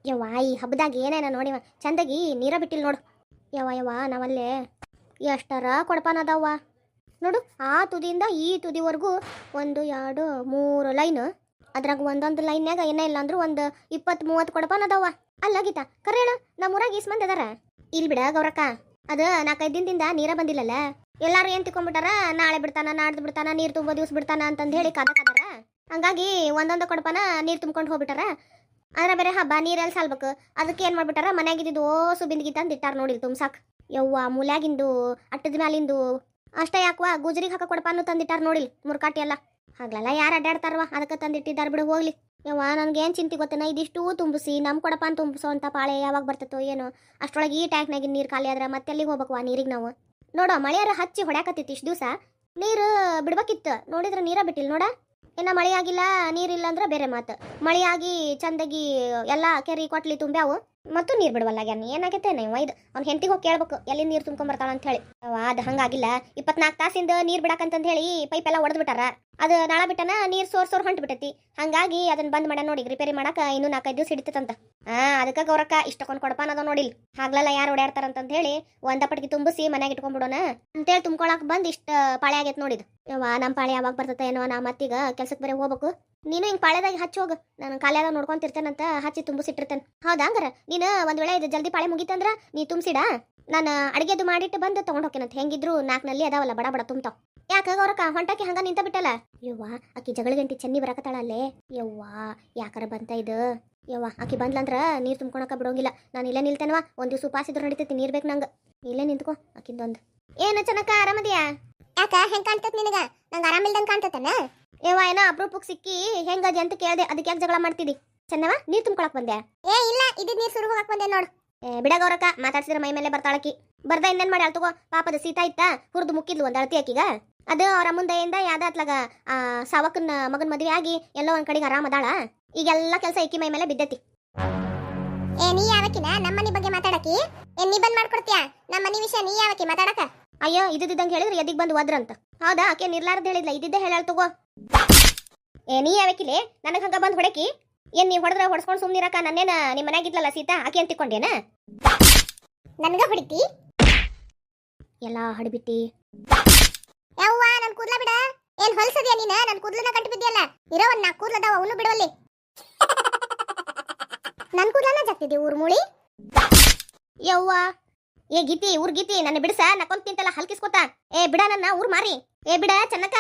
ಯವ್ವ ಈ ಹಬ್ಬದಾಗ ಏನೇನ ನೋಡಿವ ಚಂದಾಗಿ ನೀರ ಬಿಟ್ಟಿಲ್ ನೋಡು. ಯವ್ವ ನಾವಲ್ಲೇ ಎಷ್ಟರ ಕೊಡಪಾನ ಅದಾವ ನೋಡು. ಆ ತುದಿಯಿಂದ ಈ ತುದಿವರೆಗೂ 1 2 3 ಲೈನ್. ಅದ್ರಾಗ ಒಂದೊಂದು ಲೈನ್ಯಾಗ ಏನ ಇಲ್ಲ ಅಂದ್ರೂ ಒಂದು 20 30 ಕೊಡಪಾನ ಅದಾವ. ಅಲ್ಲ ಗೀತಾ ಕರೆ ಹೇಳು, ನಮ್ಮೂರಾಗ ಈಸ್ ಮಂದಿ ಅದಾರ? ಇಲ್ಲಿ ಬಿಡ ಗೌರಕ್ಕ, ಅದ 4-5 ದಿನದಿಂದ ನೀರ ಬಂದಿಲ್ಲಲ್ಲ. ಎಲ್ಲಾರು ಏನ್ ತಿಳ್ಕೊಂಡ್ಬಿಟ್ಟಾರ, ನಾಳೆ ಬಿಡ್ತಾನ ನಾಡ್ದು ಬಿಡ್ತಾನ ನೀರ್ ತುಂಬೋ ದಿವ್ಸ ಬಿಡ್ತಾನ ಅಂತಂದು ಹೇಳಿ ಕದಾರ. ಹಂಗಾಗಿ ಒಂದೊಂದು ಕೊಡಪಾನ ನೀರ್ ತುಂಬ್ಕೊಂಡು ಹೋಗ್ಬಿಟ್ಟಾರ. ಅದ್ರ ಬೇರೆ ಹಬ್ಬ ನೀರಲ್ಲಿ ಸಾಲ್ಬೇಕು, ಅದಕ್ಕೆ ಏನ್ ಮಾಡ್ಬಿಟ್ಟಾರ, ಮನ್ಯಾಗಿದ್ದು ಓಸು ಬಿಂದಿಗೆ ತಂದಿಟ್ಟಾರ ನೋಡಿ ತುಂಬ್ಸಾಕ್. ಯವ್ವ ಮೂಲ್ಯಾಗಿಂದು ಅಟ್ಟದ ಮ್ಯಾಲಿಂದು ಅಷ್ಟೇ ಯಾಕವಾ ಗುಜರಿಗೆ ಹಾಕ ಕೊಡಪಾನು ತಂದಿಟ್ಟಾರ ನೋಡಿಲ್ ಮುರ್ಕಾಟಿ ಎಲ್ಲ. ಹಾಗ್ಲಲ್ಲ ಯಾರು ಅಡ್ಡಾಡ್ತಾರವ, ಅದಕ್ಕೆ ತಂದಿಟ್ಟಿದ್ದಾರ ಬಿಡು ಹೋಗ್ಲಿ. ಯವ್ವ ನನ್ಗೇನು ಚಿಂತೆ ಗೊತ್ತೇನ, ಇದಿಷ್ಟು ತುಂಬಿಸಿ ನಮ್ಮ ಕೊಡಪಾನ್ ತುಂಬಿಸೋ ಅಂತ ಪಾಳೆ ಯಾವಾಗ ಬರ್ತೈತೋ ಏನೋ. ಅಷ್ಟೊಳಗೆ ಈ ಟ್ಯಾಂಕ್ನಾಗಿನ ನೀರು ಖಾಲಿ ಆದ್ರೆ ಮತ್ತೆ ಎಲ್ಲಿಗೆ ಹೋಗ್ಬೇಕು ಆ ನೀರಿಗೆ ನಾವು? ನೋಡೋ ಮಳೆಯಾರ ಹಚ್ಚಿ ಹೊಡ್ಯಾಕತ್ತಿತ್ತು ಇಷ್ಟು ದಿವಸ, ನೀರು ಬಿಡ್ಬೇಕಿತ್ತು, ನೋಡಿದ್ರೆ ನೀರ ಬಿಟ್ಟಿಲ್ಲ ನೋಡ. ಇನ್ನು ಮಳೆ ಆಗಿಲ್ಲ ನೀರಿಲ್ಲ ಅಂದ್ರೆ ಬೇರೆ ಮಾತು. ಮಳೆಯಾಗಿ ಚಂದಾಗಿ ಎಲ್ಲ ಕೆರೆ ಕೊಟ್ಲಿ ತುಂಬ್ಯಾವು ಮತ್ತು ನೀರು ಬಿಡವಲ್ಲಾಗ್ಯಾನ. ಏನಾಗೈತೆ ನೀವು ಇದು ಅವ್ನ ಹೆಂಡತಿಗೆ ಹೋಗಿ ಕೇಳ್ಬೇಕು ಎಲ್ಲಿ ನೀರು ತುಂಬ್ಕೊಂಬರ್ತಾಳ ಅಂತ ಹೇಳಿ. ಅದು ಹಂಗಾಗಿಲ್ಲ, 24 ತಾಸಿಂದ ನೀರು ಬಿಡಕಂತಂದು ಹೇಳಿ ಪೈಪ್ ಎಲ್ಲ ಒಡೆದು ಬಿಟ್ಟಾರ. ಅದು ನಾಳ ಬಿಟ್ಟನ ನೀರು ಸೋರ್ ಹೊಂಟು ಬಿಟ್ಟೈತಿ. ಹಂಗಾಗಿ ಅದನ್ನ ಬಂದ್ ಮಾಡ ನೋಡಿ, ರಿಪೇರಿ ಮಾಡಕ ಇನ್ನೂ 4-5 ದಿವಸ ಹಿಡಿತಂತ. ಅದಕ್ಕೆ ಗೌರಕ್ಕ ಇಷ್ಟಕ್ಕೊಂದು ಕೊಡಪಾನ ಅದ ನೋಡಿಲ್. ಹಾಗ್ಲಲ್ಲ ಯಾರು ಓಡಾಡ್ತಾರಂತಂತ ಹೇಳಿ ಒಂದ ಪಟ್ಟಿ ತುಂಬಿಸಿ ಮನ್ಯಾಗ ಇಟ್ಕೊಂಡ್ಬಿಡೋಣ ಅಂತೇಳಿ ತುಂಬ್ಕೊಳಕ್ ಬಂದ್ ಇಷ್ಟ ಪಾಳೆ ಆಗೈತೆ ನೋಡಿದ್. ಯವ್ವ ನಮ್ಮ ಪಾಳೆ ಯಾವಾಗ ಬರ್ತೈತ ಏನೋ, ನಾ ಮತ್ತೀಗ ಕೆಲ್ಸಕ್ಕೆ ಬೇರೆ ಹೋಗ್ಬೇಕು. ನೀನು ಹಿಂಗೆ ಪಾಳೆದಾಗ ಹಚ್ಚಿ ಹೋಗು, ನಾನು ಕಾಲ್ಯಾಗ ನೋಡ್ಕೊಂತಿರ್ತೇನಂತ ಹಚ್ಚಿ ತುಂಬಿಸಿಟ್ಟಿರ್ತೇನೆ. ಹೌದಾ? ಹಂಗಾರ ನೀನು ಒಂದ್ ವೇಳೆ ಇದು ಜಲ್ದಿ ಪಾಳೆ ಮುಗಿತಂದ್ರ ನೀ ತುಂಬಿಸಿಡ, ನಾನು ಅಡಿಗೆದು ಮಾಡಿಟ್ಟು ಬಂದು ತಗೊಂಡ್ ಹೋಗ್ತೇನಂತ. ಹೆಂಗಿದ್ರು 4 ನಲ್ಲಿ ಅದಾವಲ್ಲ ಬಡ ಬಡ ತುಂಬ್ತಾವ್. ಯಾಕ ಗೌರಕ್ಕ ಹೊಂಟಕ್ಕೆ ಹಂಗ ನಿಂತ ಬಿಟ್ಟಲ್ಲ? ಯವ್ವ ಆಕಿ ಜಗಳ ಗಂಟಿ ಚೆನ್ನಿ ಬರಕತ್ತಾಳ ಅಲ್ಲೇ. ಯವ್ವ ಯಾಕಾರ ಬಂತ ಇದು? ಯವ್ವ ಆಕಿ ಬಂದ್ಲಂದ್ರ ನೀರು ತುಂಬ್ಕೊಳಕ ಬಿಡೋಂಗಿಲ್ಲ. ನಾನು ಇಲ್ಲೇ ನಿಲ್ತೇನವ, ಒಂದ್ ದಿವ್ಸ ಉಪಾಸ ಇದ್ರು ನಡಿತೈತಿ, ನೀರ್ ಬೇಕು ನಂಗೆ. ಇಲ್ಲೇ ನಿಂತ್ಕೋ ಆಕಿಂದೊಂದು. ಏನು ಚೆನ್ನಕ್ಕ ಆರಾಮದಿಯಾ? ಯಾಕ ಹೆಂಗ್ ಕಾಣ್ತತ್ ನಿನಗ? ನಂಗೆ ಆರಾಮಿಲ್ದಂಗೆ ಕಾಣ್ತತನ? ಯವ್ವ ಏನೋ ಅಪ್ರೂಪಕ್ಕೆ ಸಿಕ್ಕಿ ಹೆಂಗದಿ ಅಂತ ಕೇಳ್ದೆ, ಅದಕ್ಕೆ ಯಾಕೆ ಜಗಳ ಮಾಡ್ತಿದ್ದಿ? ಚೆನ್ನವ ನೀರ್ ತುಂಬ್ಕೊಳಕ್ ಬಂದೆ? ಏ ಇಲ್ಲ, ಇದ್ ನೀರ್ ಸುರು ಹೋಗಕ್ ಬಂದೆ ನೋಡು. ಬಿಡ ಗೌರಕ್ಕ, ಮಾತಾಡ್ಸಿದ್ರೆ ಮೈ ಮೇಲೆ ಬರ್ತಾಳಕಿ. ಬರ್ದ ಇನ್ನೇನ್ ಮಾಡಿ ಅಳ್ತಗೋ. ಪಾಪದ ಸೀತಾ ಇತ್ತ ಹುರಿದು ಮುಕ್ಕಿದ್ಲು ಒಂದ್ ಅಳತಿ ಆಕಿಗ. ಅದು ಅವರ ಮುಂದೆಯಿಂದ ಯಾವ್ದ ಅತ್ಲಾಗ ಸಾವಕನ ಮಗನ್ ಮದ್ವೆ ಆಗಿ ಎಲ್ಲೋ ಒಂದ್ ಕಡೆಗೆ ಆರಾಮ ಅದಾಳ. ಈಗೆಲ್ಲ ಕೆಲಸ ಇಕ್ಕಿ ಮೈ ಮೇಲೆ ಬಿದ್ದೈತಿ. ಏ ನೀ ಯಾವಕಿನ ನಮ್ಮನಿ ಬಗ್ಗೆ ಮಾತಾಡಕಿ? ಏನ್ ನೀ ಬಂದ್ ಮಾಡ್ಕೊಡ್ತೀಯ ನಮ್ಮನಿ ವಿಷಯ? ನೀ ಯಾವಕಿ ಮಾತಾಡಕ? ಅಯ್ಯೋ ಇದ್ದಿದ್ದಂಗೆ ಹೇಳಿದ್ರೆ ಎದಿಗ್ ಬಂದು ಹೋದ್ರಂತ. ಹೌದಾ? ಆಕೆ ನಿರ್ಲಾರ್ದು ಹೇಳಿದ್ಲ, ಇದ್ದಿದ್ದೆ ಹೇಳ ತಗೋ. ಏ ನೀ ಯಾವಕಿಲೆ ನನಗ್ ಹಂಗ ಬಂದ್ ಹೊಡಕಿ? ಏನ್ ನೀ ಹೊಡೆದ್ರೆ ಹೊಡ್ಸ್ಕೊಂಡ್ ಸುಮ್ನಿರಕ ನನ್ನೇನ ನಿಮ್ ಮನ್ಯಾಗಿದ್ಲಲ್ಲ ಸೀತಾ ಆಕೆ ಅಂತ ತಿಕ್ಕೊಂಡೇನ? ನನ್ಗ ಹೊಡಿತಿ? ಎಲ್ಲ ಹಡಿಬಿಟ್ಟಿ. ಯವ್ವ ನನ್ ಕೂದ್ಲ ಬಿಡ. ಏನ್ ಹೊಲ್ಸದ್ಯಾ ನೀನ? ನನ್ ಕೂದ್ಲನ್ನ ಕಟ್ಟಿ ಬಿದ್ದಿಯಲ್ಲ. ಇರೋ ಒಂದ್ 4 ಕೂದ್ಲದಾವ, ಅವನು ಬಿಡವಲ್ಲಿ. ನನ್ ಕೂದ್ಲನ್ನ ಜಾಕ್ತಿದ್ದಿ ಊರ್ ಮೂಳಿ. ಯವ್ವ ಏ ಗೀತಿ, ಊರ್ ಗೀತಿ ನನ್ನ ಬಿಡಸ, ನಕೊಂತ ನಿಂತಲ್ಲ ಹಲ್ಕಿಸ್ಕೊತ. ಏ ಬಿಡ ನನ್ನ ಊರ್ ಮಾರಿ. ಏ ಬಿಡ ಚೆನ್ನಕ,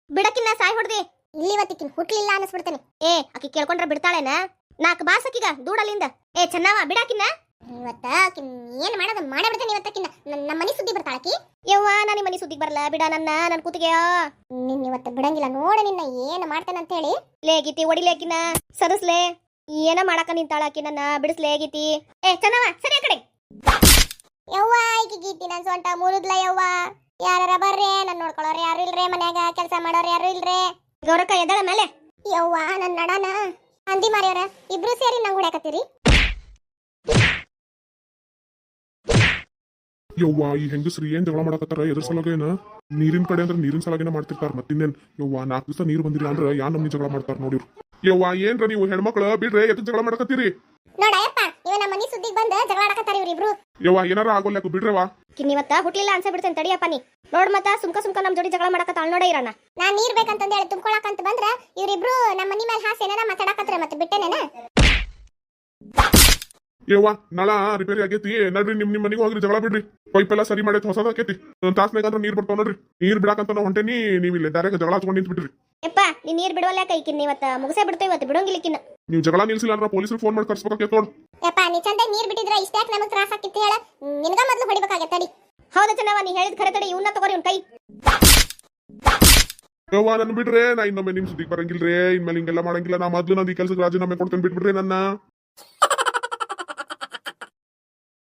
ಬಿಡಕಿನ್ನ ಸಾಯ್ ಹೊಡ್ದಿ. ಇಲ್ಲಿವತ್ತಿಕಿನ್ ಹುಟ್ಲಿಲ್ಲ ಅನಿಸ್ಬಿಡ್ತೇನೆ. ಏ ಆಕಿ ಕೇಳ್ಕೊಂಡ್ರ ಬಿಡ್ತಾಳೇನ? 4 ಬಾಸ್ ಆಕಿಗ ದೂಡಲಿಂದ. ಏ ಚೆನ್ನವ ಬಿಡಾಕಿನ್ನ. ಇವತ್ತ ಏನ್ ಮಾಡೋದು ಮಾಡೇ ಬಿಡ್ತೇನೆ ಇವತ್ತಕಿನ್ನ. ನಮ್ಮ ಮನಿ ಸುದ್ದಿ ಬರ್ತಾಳಕಿ. ಯವ್ವ ನಾನು ಮನಿ ಸುದ್ದಿಗೆ ಬರಲ್ಲ, ಬಿಡ ನನ್ನ ಕೂತಿಗೆ. ನಿನ್ನ ಇವತ್ತ ಬಿಡಂಗಿಲ್ಲ ನೋಡ, ನಿನ್ನ ಏನ್ ಮಾಡ್ತೇನೆ ಅಂತ ಹೇಳಿ. ಲೇ ಗೀತಿ ಹೊಡಿಲೇಕಿನ ಸರಸ್ಲೇ, ಏನ ಮಾಡಾಕ ನಿಂತಾಳಕಿ, ನನ್ನ ಬಿಡಿಸ್ಲೇ ಗೀತಿ. ಏ ಚೆನ್ನವ ಸರಿ ಆ ಕಡೆ. ಯವ್ವ ಈಕಿ ಗೀತಿ ನನ್ ಸೊಂಟ ಮುರಿದ್ಲ. ಯವ್ವ ಯಾರ ಬರ್ರಿ, ನನ್ ನೋಡ್ಕೊಳ್ಳೋರು ಯಾರು ಇಲ್ರೇ, ಮನ್ಯಾಗ ಕೆಲಸ ಮಾಡೋರು ಯಾರು ಇಲ್ರೇ. ಗೌರಕ್ಕ ಎದ್ದಳ ಮೇಲೆ. ಯವ್ವ ನನ್ನ ನಡನ ಹಂದಿ ಮಾರ್ಯಾರ ಇಬ್ರು ಸೇರಿ ನಂಗೆ ಹೊಡ್ಯಾಕತ್ತೀರಿ. ಯವ್ವ ಈ ಹೆಂಗಸ್ರಿ ಏನ್ ಜಗಳ ಮಾಡಕತ್ತಾರ? ಎದ್ರ ಸಲಾಗೇನ? ನೀರಿನ ಕಡೆ ಅಂದ್ರೆ ನೀರಿನ ಸಲಾಗೇನ ಮಾಡ್ತಿರ್ತಾರ. ಮತ್ತಿನ್ನೇನ್ ಯವ್ವ 4 ದಿವಸ ನೀರು ಬಂದಿಲ್ಲ ಅಂದ್ರೆ ಯಾ ನಮ್ನಿ ಜಗಳ ಮಾಡ್ತಾರ ನೋಡಿವ್ರು. ಯವ್ವ ಏನ್ರ ನೀವು ಹೆಣ್ಮಕ್ಳು ಬಿಡ್ರೆ ಎತ್ತ ಜಗಳ ಮಾಡಕತ್ತೀರಿ? ನೋಡಯ್ಯಪ್ಪ ಇವ ನಮ್ಮ ಮನಿ ಸುದ್ದಿಗೆ ಬಂದ ಜಗಳ ಆಡಕತ್ತಾರ ಇವ್ರಿಬ್ರು. ಯವ್ವ ಏನಾರ ಆಗೋಲ್ಯಾಕ ಬಿಡ್ರವ. ಕಿನ್ನಿವತ್ತ ಹುಟ್ಲಿಲ್ಲ ಅನ್ಸ ಬಿಡ್ತೇನೆ ತಡಿಯಪ್ಪ ನೀ. ನೋಡ್ ಮತ್ತ ಸುಮ್ಕ ನಮ್ ಜೋಡಿ ಜಗಳ ಮಾಡಕತ್ತಾಳ ನೋಡ ಇರಣ್ಣ. ನಾ ನೀರ್ ಬೇಕಂತಂದ ಹೇಳಿ ತುಂಬ್ಕೊಳಕಂತ ಬಂದ್ರ ಇವ್ರಿಬ್ರು ನಮ್ಮ ಮನಿ ಮೇಲೆ ಹಾಸಿ ಏನಾರ ಮಾತಾಡಕತ್ರ ಮತ್ತೆ ಬಿಟ್ಟೆನೇನ? ಯವ್ವ ನಳ ರಿಪೇರಿ ಆಗೈತಿ, ನಡ್ರಿ ನಿಮ್ ಮನೆಗೆ ಹೋಗ್ರಿ, ಜಗಳ ಬಿಡ್ರಿ. ಪೈಪ್ ಎಲ್ಲ ಸರಿ ಮಾಡೈತಿ, ಹೊಸದಾಕೈತಿ. ಒಂದ್ ತಾಸ್ನಾಗಂದ್ರ ನೀರ್ ಬರ್ತಾವ ನೋಡ್ರಿ. ನೀರ್ ಬಿಡಾಕಂತ ನಾವು ಹೊಂಟೇನಿ, ನೀವ್ ಇಲ್ಲಿ ದಾರ್ಯಾಗ ಜಗಳ ಹಚ್ಕೊಂಡ್ ನಿಂತ್ ಬಿಡ್ರಿ. ಯಪ್ಪ ನೀ ನೀರ್ ಬಿಡವಲ್ಲ ಕೈಕಿನ್ ಇವತ್ತ ಮುಗಿಸೇ ಬಿಡ್ತೇವೆ, ಇವತ್ತು ಬಿಡೋಂಗಿಲ್ಲಕಿನ್ನ. ನೀವು ಜಗಳ ನಿಲ್ಸಿಲ್ಲ ಅಂದ್ರೆ ಪೊಲೀಸರು ಫೋನ್ ಮಾಡಿ ಕರ್ಸ್ಬೇಕಾಗೈತೆ ನೋಡು. ಯಪ್ಪ ನೀ ಚಂದ ನೀರ್ ಬಿಟ್ಟಿದ್ರ ಇಷ್ಟ್ಯಾಕ್ ನಮಗ್ ತ್ರಾಸ ಆಕಿತ್ತು ಹೇಳ? ನಿನಗ ಮೊದ್ಲು ಹೊಡಿಬೇಕಾಗೈತೆ ತಡಿ. ಹೌದಾ ಚೆನ್ನವ ನೀ ಹೇಳಿದ್ ಖರೆ ತಡಿ, ಇವನ್ನ ತಗೋರಿ ಇವ್ನ ಕೈ. ಯವ್ವ ನನ್ ಬಿಡ್ರೆ, ನಾ ಇನ್ನೊಮ್ಮೆ ನಿಮ್ ಸುದ್ದಿಗೆ ಬರಂಗಿಲ್ರೇ. ಇನ್ಮೇಲೆ ಹಿಂಗೆಲ್ಲ ಮಾಡಂಗಿಲ್ಲ. ನಾ ಮೊದ್ಲು ನಂದು ಈ ಕೆಲ್ಸಕ್ಕೆ ರಾಜೀನಾಮೆ ಕೊಡ್ತೇನೆ, ಬಿಟ್ಬಿಡ್ರಿ ನನ್ನ.